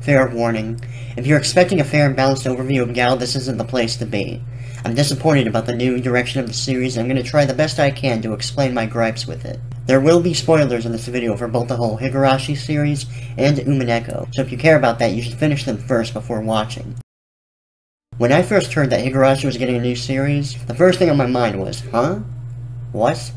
Fair warning, if you're expecting a fair and balanced overview of Gal, this isn't the place to be. I'm disappointed about the new direction of the series, and I'm going to try the best I can to explain my gripes with it. There will be spoilers in this video for both the whole Higurashi series and Umineko, so if you care about that, you should finish them first before watching. When I first heard that Higurashi was getting a new series, the first thing on my mind was, huh? What?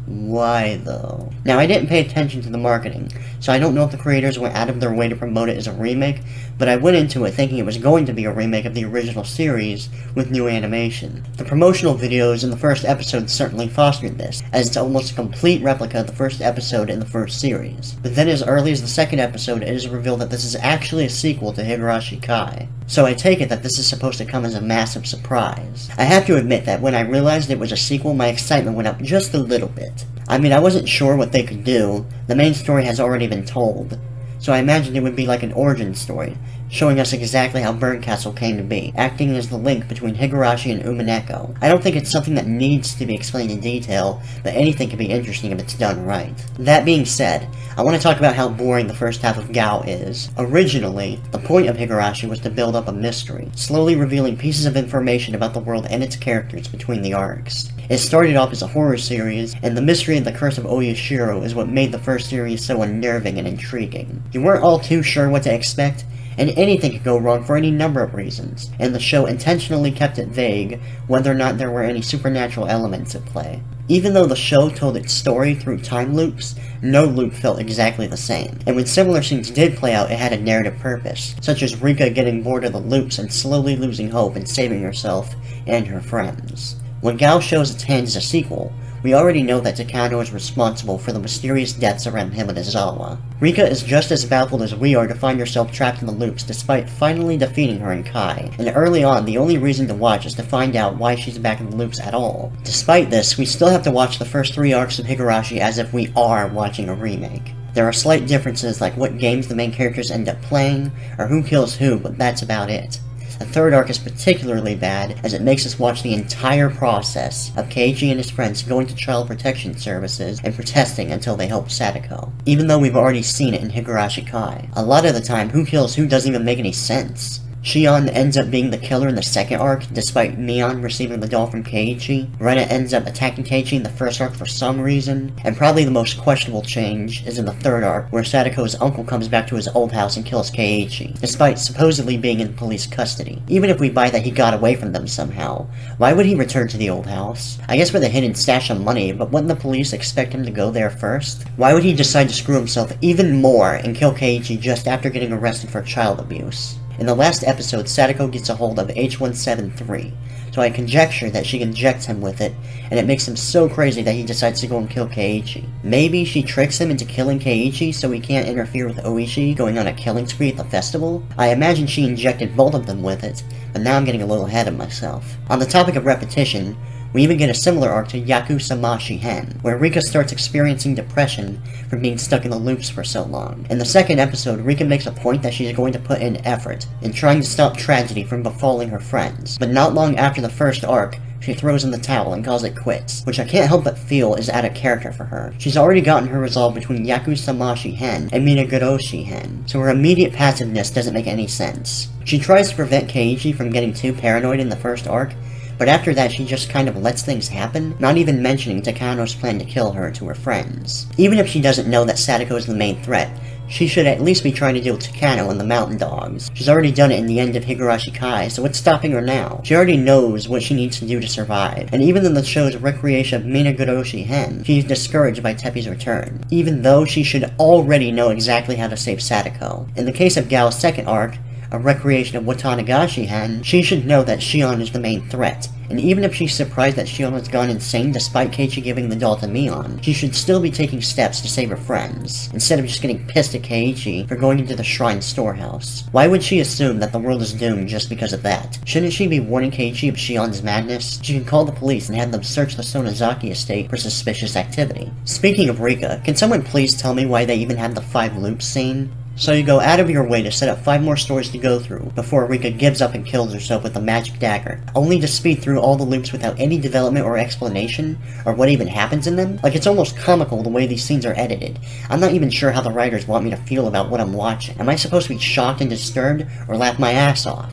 Why though? Now I didn't pay attention to the marketing, so I don't know if the creators went out of their way to promote it as a remake, but I went into it thinking it was going to be a remake of the original series with new animation. The promotional videos in the first episode certainly fostered this, as it's almost a complete replica of the first episode in the first series. But then as early as the second episode, it is revealed that this is actually a sequel to Higurashi Kai. So I take it that this is supposed to come as a massive surprise. I have to admit that when I realized it was a sequel, my excitement went up just a little bit. I mean, I wasn't sure what they could do. The main story has already been told, so I imagined it would be like an origin story, showing us exactly how Burn Castle came to be, acting as the link between Higurashi and Umineko. I don't think it's something that needs to be explained in detail, but anything can be interesting if it's done right. That being said, I want to talk about how boring the first half of Gao is. Originally, the point of Higurashi was to build up a mystery, slowly revealing pieces of information about the world and its characters between the arcs. It started off as a horror series, and the mystery of the Curse of Oyashiro is what made the first series so unnerving and intriguing. You weren't all too sure what to expect, and anything could go wrong for any number of reasons, and the show intentionally kept it vague whether or not there were any supernatural elements at play. Even though the show told its story through time loops, no loop felt exactly the same, and when similar scenes did play out, it had a narrative purpose, such as Rika getting bored of the loops and slowly losing hope and saving herself and her friends. When Gao shows its hand as a sequel, we already know that Takano is responsible for the mysterious deaths around Himadazawa. Rika is just as baffled as we are to find herself trapped in the loops despite finally defeating her in Kai, and early on the only reason to watch is to find out why she's back in the loops at all. Despite this, we still have to watch the first 3 arcs of Higurashi as if we are watching a remake. There are slight differences like what games the main characters end up playing, or who kills who, but that's about it. The third arc is particularly bad, as it makes us watch the entire process of Keiichi and his friends going to child protection services and protesting until they help Sadako, even though we've already seen it in Higurashi Kai. A lot of the time, who kills who doesn't even make any sense. Shion ends up being the killer in the second arc, despite Mion receiving the doll from Keiichi. Rena ends up attacking Keiichi in the first arc for some reason, and probably the most questionable change is in the third arc, where Sadako's uncle comes back to his old house and kills Keiichi, despite supposedly being in police custody. Even if we buy that he got away from them somehow, why would he return to the old house? I guess with a hidden stash of money, but wouldn't the police expect him to go there first? Why would he decide to screw himself even more and kill Keiichi just after getting arrested for child abuse? In the last episode, Sadako gets a hold of H-173, so I conjecture that she injects him with it, and it makes him so crazy that he decides to go and kill Keiichi. Maybe she tricks him into killing Keiichi so he can't interfere with Oishi going on a killing spree at the festival? I imagine she injected both of them with it, but now I'm getting a little ahead of myself. On the topic of repetition, we even get a similar arc to Yakusamashi Hen, where Rika starts experiencing depression from being stuck in the loops for so long. In the second episode, Rika makes a point that she is going to put in effort in trying to stop tragedy from befalling her friends, but not long after the first arc, she throws in the towel and calls it quits, which I can't help but feel is out of character for her. She's already gotten her resolve between Yakusamashi Hen and Minagoroshi Hen, so her immediate passiveness doesn't make any sense. She tries to prevent Keiichi from getting too paranoid in the first arc, but after that she just kind of lets things happen, not even mentioning Takano's plan to kill her to her friends. Even if she doesn't know that Sadako is the main threat, she should at least be trying to deal with Takano and the Mountain Dogs. She's already done it in the end of Higurashi Kai, so what's stopping her now? She already knows what she needs to do to survive, and even in the show's recreation of Minagoroshi Hen, she's discouraged by Teppi's return, even though she should already know exactly how to save Sadako. In the case of Gao's second arc, a recreation of Watanagashi Hen, she should know that Shion is the main threat, and even if she's surprised that Shion has gone insane despite Keiichi giving the doll to Mion, she should still be taking steps to save her friends, instead of just getting pissed at Keiichi for going into the shrine storehouse. Why would she assume that the world is doomed just because of that? Shouldn't she be warning Keiichi of Shion's madness? She can call the police and have them search the Sonozaki estate for suspicious activity. Speaking of Rika, can someone please tell me why they even had the 5 loops scene? So you go out of your way to set up 5 more stories to go through before Rika gives up and kills herself with a magic dagger, only to speed through all the loops without any development or explanation, or what even happens in them. Like, it's almost comical the way these scenes are edited. I'm not even sure how the writers want me to feel about what I'm watching. Am I supposed to be shocked and disturbed, or laugh my ass off?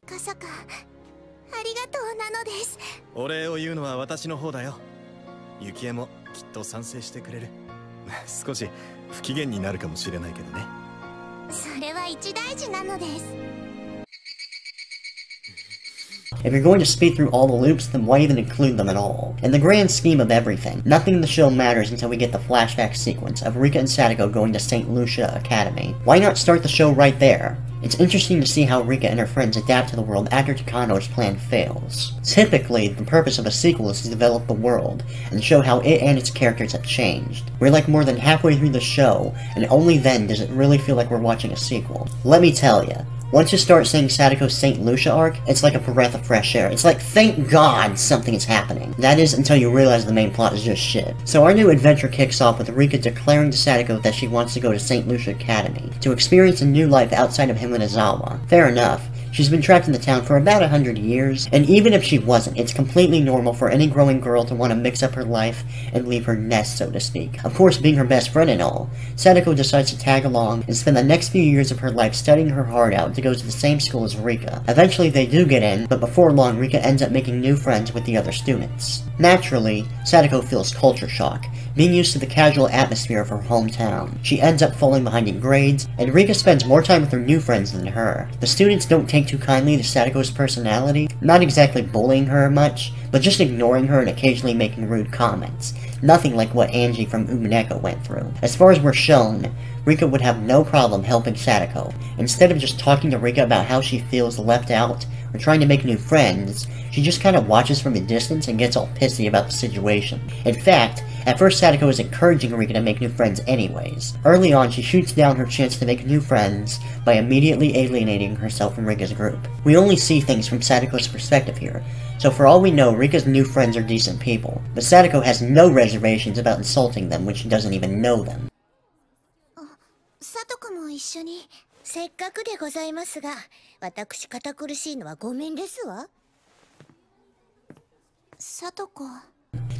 お礼を言うのは私の方だよ。ユキエもきっと賛成してくれる。少し不機嫌になるかもしれないけどね。それは一大事なのです。If you're going to speed through all the loops, then why even include them at all? In the grand scheme of everything, nothing in the show matters until we get the flashback sequence of Rika and Sadako going to St. Lucia Academy. Why not start the show right there? It's interesting to see how Rika and her friends adapt to the world after Takano's plan fails. Typically, the purpose of a sequel is to develop the world, and show how it and its characters have changed. We're like more than halfway through the show, and only then does it really feel like we're watching a sequel. Let me tell ya, once you start seeing Sadako's St. Lucia arc, it's like a breath of fresh air. It's like, thank God something is happening. That is, until you realize the main plot is just shit. So our new adventure kicks off with Rika declaring to Sadako that she wants to go to St. Lucia Academy, to experience a new life outside of Himurazawa. Fair enough. She's been trapped in the town for about 100 years, and even if she wasn't, it's completely normal for any growing girl to want to mix up her life and leave her nest, so to speak. Of course, being her best friend and all, Sadako decides to tag along and spend the next few years of her life studying her heart out to go to the same school as Rika. Eventually they do get in, but before long Rika ends up making new friends with the other students. Naturally, Sadako feels culture shock, being used to the casual atmosphere of her hometown. She ends up falling behind in grades, and Rika spends more time with her new friends than her. The students don't take too kindly to Sadako's personality, not exactly bullying her much, but just ignoring her and occasionally making rude comments. Nothing like what Angie from Umineko went through. As far as we're shown, Rika would have no problem helping Sadako. Instead of just talking to Rika about how she feels left out, or trying to make new friends, she just kind of watches from a distance and gets all pissy about the situation. In fact, at first Sadako is encouraging Rika to make new friends anyways. Early on, she shoots down her chance to make new friends by immediately alienating herself from Rika's group. We only see things from Sadako's perspective here, so for all we know, Rika's new friends are decent people, but Sadako has no reservations about insulting them when she doesn't even know them. さとこも一緒にせっかくでございますが、私堅苦しいのはごめんですわ。さとこ。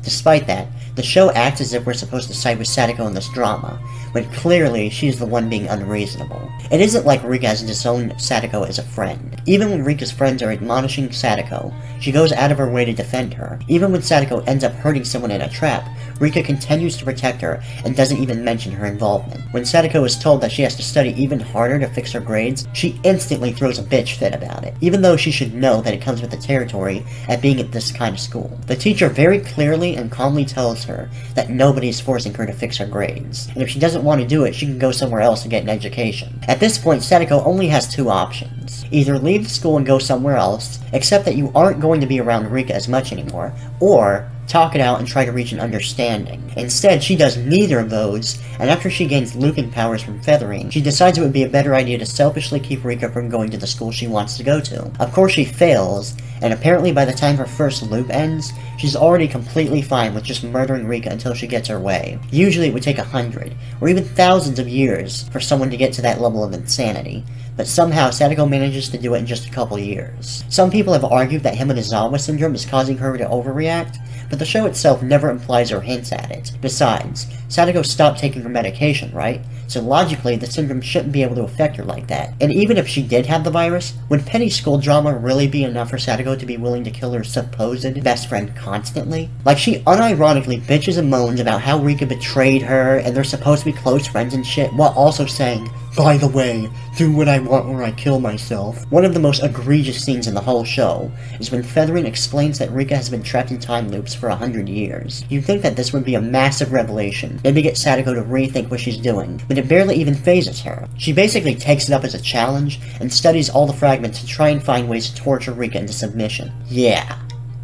Despite that, the show acts as if we're supposed to side with Sadako in this drama, when clearly she's the one being unreasonable. It isn't like Rika has disowned Sadako as a friend. Even when Rika's friends are admonishing Sadako, she goes out of her way to defend her. Even when Sadako ends up hurting someone in a trap, Rika continues to protect her and doesn't even mention her involvement. When Sadako is told that she has to study even harder to fix her grades, she instantly throws a bitch fit about it, even though she should know that it comes with the territory at being at this kind of school. The teacher very clearly and calmly tells her that nobody is forcing her to fix her grades, and if she doesn't want to do it, she can go somewhere else and get an education. At this point, Sadako only has 2 options. Either leave the school and go somewhere else, accept that you aren't going to be around Rika as much anymore, or talk it out and try to reach an understanding. Instead, she does neither of those, and after she gains looping powers from feathering, she decides it would be a better idea to selfishly keep Rika from going to the school she wants to go to. Of course she fails, and apparently by the time her first loop ends, she's already completely fine with just murdering Rika until she gets her way. Usually it would take 100, or even thousands of years for someone to get to that level of insanity, but somehow Sadako manages to do it in just a couple years. Some people have argued that Himurazawa syndrome is causing her to overreact, but the show itself never implies or hints at it. Besides, Sadako stopped taking her medication, right? So logically, the syndrome shouldn't be able to affect her like that. And even if she did have the virus, would petty school drama really be enough for Sadako to be willing to kill her supposed best friend constantly? Like, she unironically bitches and moans about how Rika betrayed her, and they're supposed to be close friends and shit, while also saying, "By the way, do what I want or I kill myself." One of the most egregious scenes in the whole show is when Feathering explains that Rika has been trapped in time loops for 100 years. You'd think that this would be a massive revelation, maybe get Sadako to rethink what she's doing, but it barely even phases her. She basically takes it up as a challenge, and studies all the fragments to try and find ways to torture Rika into submission. Yeah.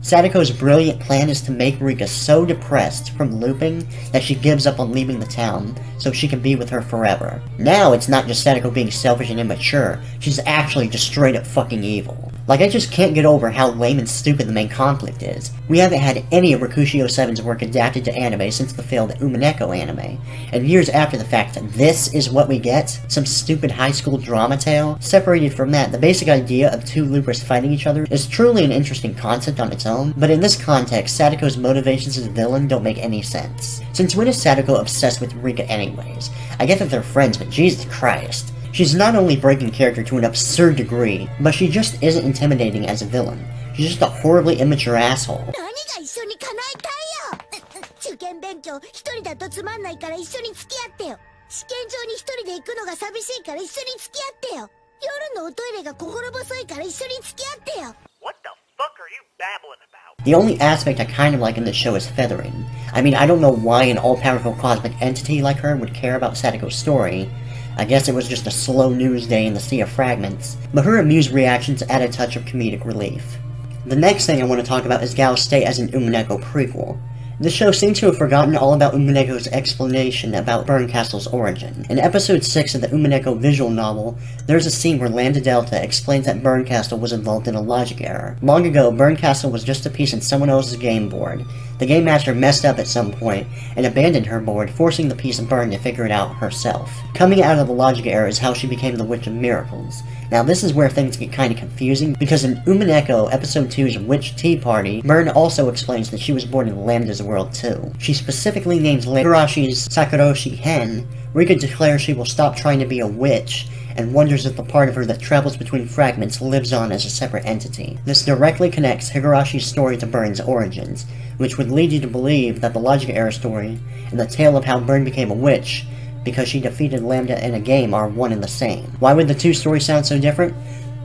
Sadako's brilliant plan is to make Rika so depressed from looping that she gives up on leaving the town so she can be with her forever. Now it's not just Sadako being selfish and immature, she's actually just straight up fucking evil. Like, I just can't get over how lame and stupid the main conflict is. We haven't had any of Rakushio 7's work adapted to anime since the failed Umineko anime, and years after the fact, this is what we get? Some stupid high school drama tale? Separated from that, the basic idea of two loopers fighting each other is truly an interesting concept on its own, but in this context, Sadako's motivations as a villain don't make any sense. Since when is Sadako obsessed with Rika anyways? I get that they're friends, but Jesus Christ. She's not only breaking character to an absurd degree, but she just isn't intimidating as a villain. She's just a horribly immature asshole. What the fuck are you babbling about? The only aspect I kind of like in this show is feathering. I mean, I don't know why an all-powerful cosmic entity like her would care about Sadako's story. I guess it was just a slow news day in the Sea of Fragments, but her amused reactions add a touch of comedic relief. The next thing I want to talk about is Gao's stay as an Umineko prequel. The show seems to have forgotten all about Umineko's explanation about Bernkastle's origin. In episode 6 of the Umineko visual novel, there's a scene where Lambda Delta explains that Bernkastle was involved in a logic error. Long ago, Bernkastle was just a piece in someone else's game board. The game master messed up at some point and abandoned her board, forcing the piece of Bern to figure it out herself. Coming out of the logic error is how she became the Witch of Miracles. Now this is where things get kinda confusing, because in Umineko episode 2's Witch Tea Party, Bern also explains that she was born in Lambda's world too. She specifically names Higurashi's Sakuroshi Hen. Rika declares she will stop trying to be a witch, and wonders if the part of her that travels between fragments lives on as a separate entity. This directly connects Higurashi's story to Bern's origins, which would lead you to believe that the logic error story and the tale of how Bern became a witch because she defeated Lambda in a game are one and the same. Why would the two stories sound so different?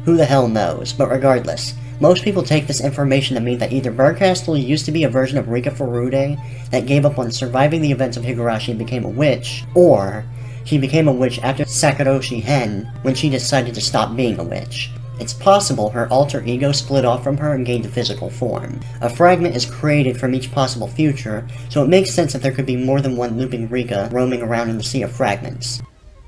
Who the hell knows, but regardless, most people take this information to mean that either Bernkastle used to be a version of Rika Furude that gave up on surviving the events of Higurashi and became a witch, or she became a witch after Sakuroshi Hen when she decided to stop being a witch. It's possible her alter ego split off from her and gained a physical form. A fragment is created from each possible future, so it makes sense that there could be more than one looping Rika roaming around in the Sea of Fragments.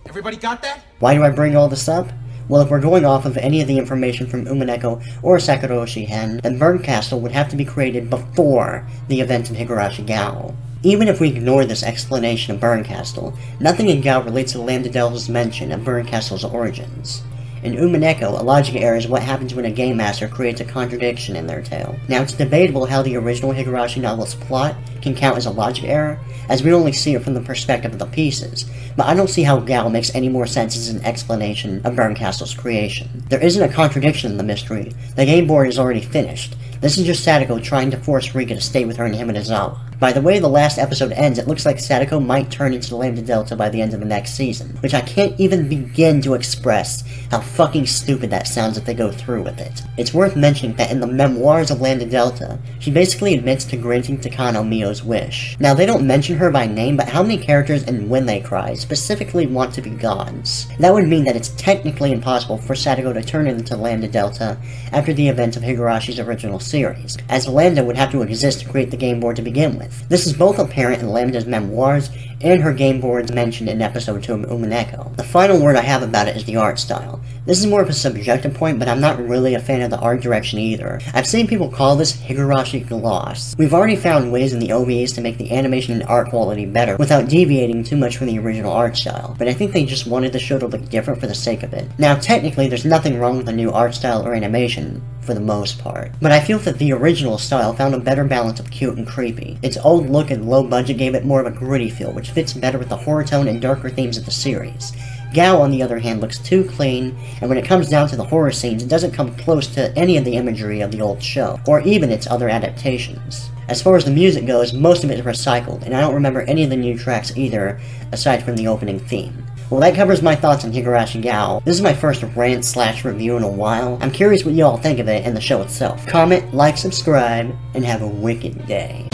Everybody got that? Why do I bring all this up? Well, if we're going off of any of the information from Umineko or Sakuroshi Hen, then Bernkastle would have to be created before the events of Higurashi Gao. Even if we ignore this explanation of Bernkastle, nothing in Gao relates to Lambda Delta's mention of Bernkastle's origins. In Umineko, a logic error is what happens when a game master creates a contradiction in their tale. Now, it's debatable how the original Higurashi novel's plot can count as a logic error, as we only see it from the perspective of the pieces, but I don't see how Gao makes any more sense as an explanation of Bernkastle's creation. There isn't a contradiction in the mystery. The game board is already finished. This is just Sadako trying to force Rika to stay with her in Himadazawa. By the way the last episode ends, it looks like Sadako might turn into Lambda Delta by the end of the next season, which I can't even begin to express how fucking stupid that sounds if they go through with it. It's worth mentioning that in the memoirs of Lambda Delta, she basically admits to granting Takano Mio's wish. Now, they don't mention her by name, but how many characters in When They Cry specifically want to be gods? That would mean that it's technically impossible for Sadako to turn into Lambda Delta after the events of Higurashi's original series, as Lambda would have to exist to create the game board to begin with. This is both apparent in Lambda's memoirs and her game boards mentioned in episode 2 of Umineko. The final word I have about it is the art style. This is more of a subjective point, but I'm not really a fan of the art direction either. I've seen people call this Higurashi gloss. We've already found ways in the OVAs to make the animation and art quality better without deviating too much from the original art style, but I think they just wanted the show to look different for the sake of it. Now, technically, there's nothing wrong with the new art style or animation, for the most part, but I feel that the original style found a better balance of cute and creepy. Its old look and low budget gave it more of a gritty feel, which fits better with the horror tone and darker themes of the series. Gao, on the other hand, looks too clean, and when it comes down to the horror scenes, it doesn't come close to any of the imagery of the old show, or even its other adaptations. As far as the music goes, most of it is recycled, and I don't remember any of the new tracks either, aside from the opening theme. Well, that covers my thoughts on Higurashi Gao. This is my first rant/review in a while. I'm curious what you all think of it and the show itself. Comment, like, subscribe, and have a wicked day.